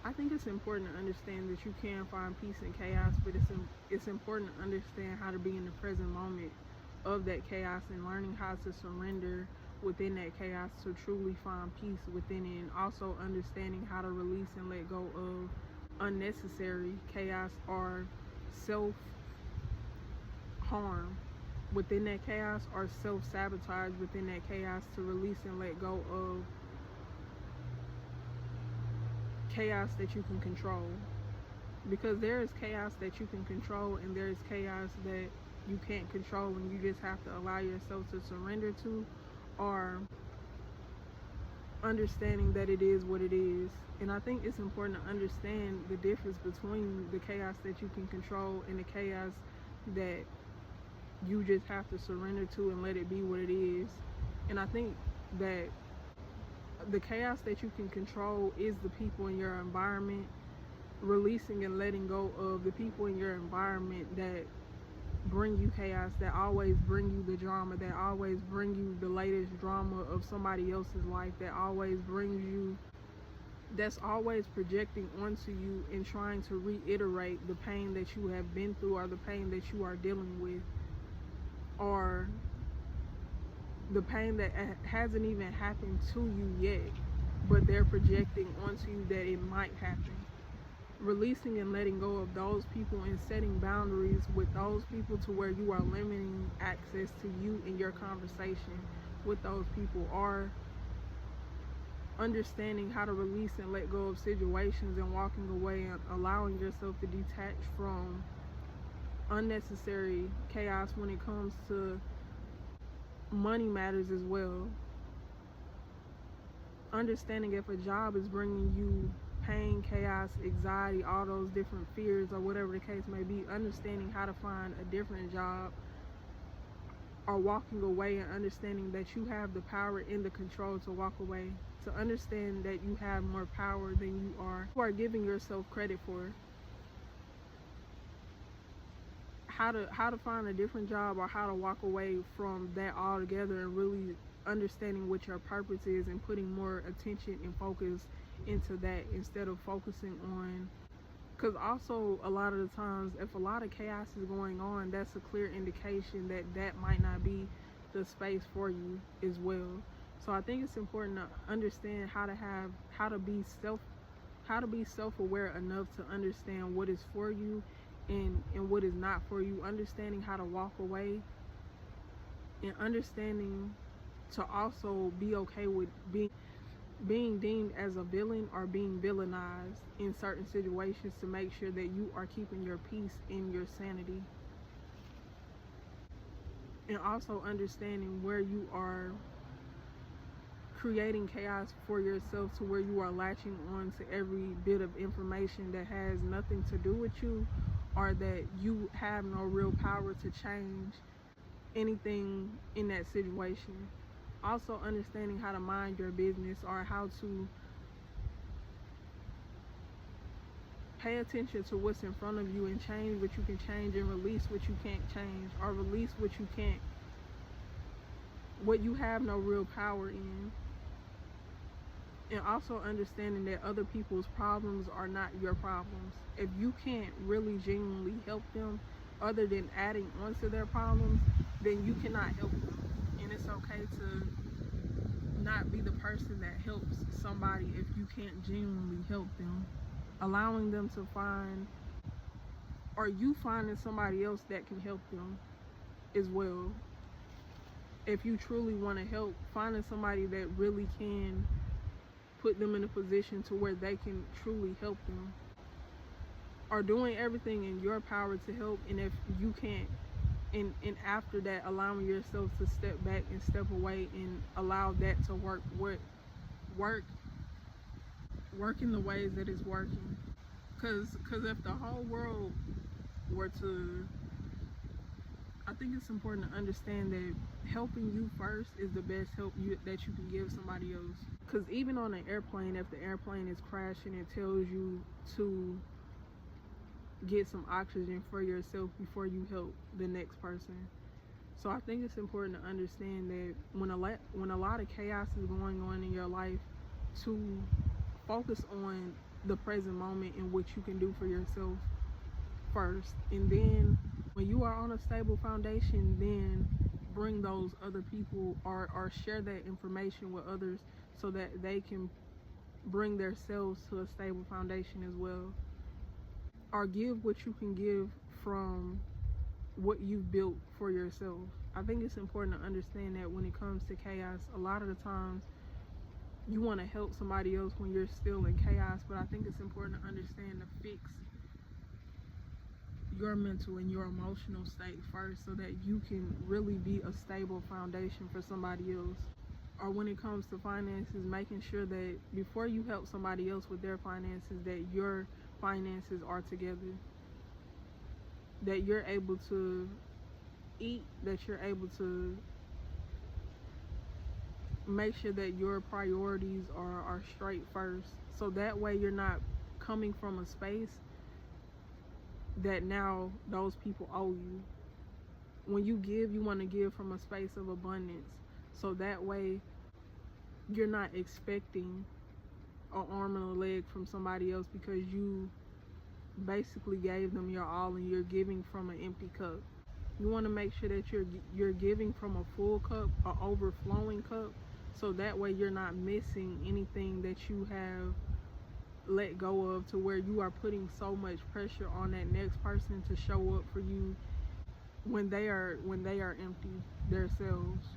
I think it's important to understand that you can find peace in chaos, but it's important to understand how to be in the present moment of that chaos and learning how to surrender within that chaos to truly find peace within it, and also understanding how to release and let go of unnecessary chaos or self harm within that chaos or self sabotage within that chaos, to release and let go of chaos that you can control, because there is chaos that you can control and there is chaos that you can't control, and you just have to allow yourself to surrender to, or understanding that it is what it is. And I think it's important to understand the difference between the chaos that you can control and the chaos that you just have to surrender to and let it be what it is. And I think that the chaos that you can control is the people in your environment, releasing and letting go of the people in your environment that bring you chaos, that always bring you the drama, that always bring you the latest drama of somebody else's life, that always brings you, that's always projecting onto you and trying to reiterate the pain that you have been through, or the pain that you are dealing with, or the pain that hasn't even happened to you yet, but they're projecting onto you that it might happen. Releasing and letting go of those people and setting boundaries with those people to where you are limiting access to you in your conversation with those people, or understanding how to release and let go of situations and walking away and allowing yourself to detach from unnecessary chaos when it comes to money matters as well. Understanding if a job is bringing you pain, chaos, anxiety, all those different fears, or whatever the case may be, understanding how to find a different job, or walking away and understanding that you have the power and the control to walk away, to understand that you have more power than you are giving yourself credit for. How to find a different job, or how to walk away from that altogether, and really understanding what your purpose is and putting more attention and focus into that instead of focusing on, because also a lot of the times if a lot of chaos is going on, that's a clear indication that that might not be the space for you as well. So I think it's important to understand how to be self-aware enough to understand what is for you and what is not for you, understanding how to walk away, and understanding to also be okay with being deemed as a villain or being villainized in certain situations, to make sure that you are keeping your peace and your sanity. And also understanding where you are creating chaos for yourself, to where you are latching on to every bit of information that has nothing to do with you, or that you have no real power to change anything in that situation. Also understanding how to mind your business, or how to pay attention to what's in front of you and change what you can change, and release what you can't change, or release what you have no real power in. And also understanding that other people's problems are not your problems. If you can't really genuinely help them other than adding on to their problems, then you cannot help them. And it's okay to not be the person that helps somebody if you can't genuinely help them. Allowing them to find, or you finding somebody else that can help them as well. If you truly want to help, finding somebody that really can put them in a position to where they can truly help them, or doing everything in your power to help. And if you can't, and after that, allowing yourself to step back and step away and allow that to work in the ways that it's working. Because if the whole world were to, I think it's important to understand that helping you first is the best help that you can give somebody else. Because even on an airplane, if the airplane is crashing, it tells you to get some oxygen for yourself before you help the next person. So I think it's important to understand that when a lot of chaos is going on in your life, to focus on the present moment and what you can do for yourself first. And then when you are on a stable foundation, then bring those other people, or share that information with others so that they can bring themselves to a stable foundation as well. Or give what you can give from what you've built for yourself. I think it's important to understand that when it comes to chaos, a lot of the times you want to help somebody else when you're still in chaos, but I think it's important to understand to fix your mental and your emotional state first so that you can really be a stable foundation for somebody else. Or when it comes to finances, making sure that before you help somebody else with their finances, that your finances are together, that you're able to eat, that you're able to make sure that your priorities are straight first, so that way you're not coming from a space that now those people owe you. When you give, you want to give from a space of abundance, so that way you're not expecting an arm and a leg from somebody else, because you basically gave them your all and you're giving from an empty cup. You want to make sure that you're giving from a full cup, an overflowing cup, so that way you're not missing anything that you have let go of, to where you are putting so much pressure on that next person to show up for you when they are empty themselves.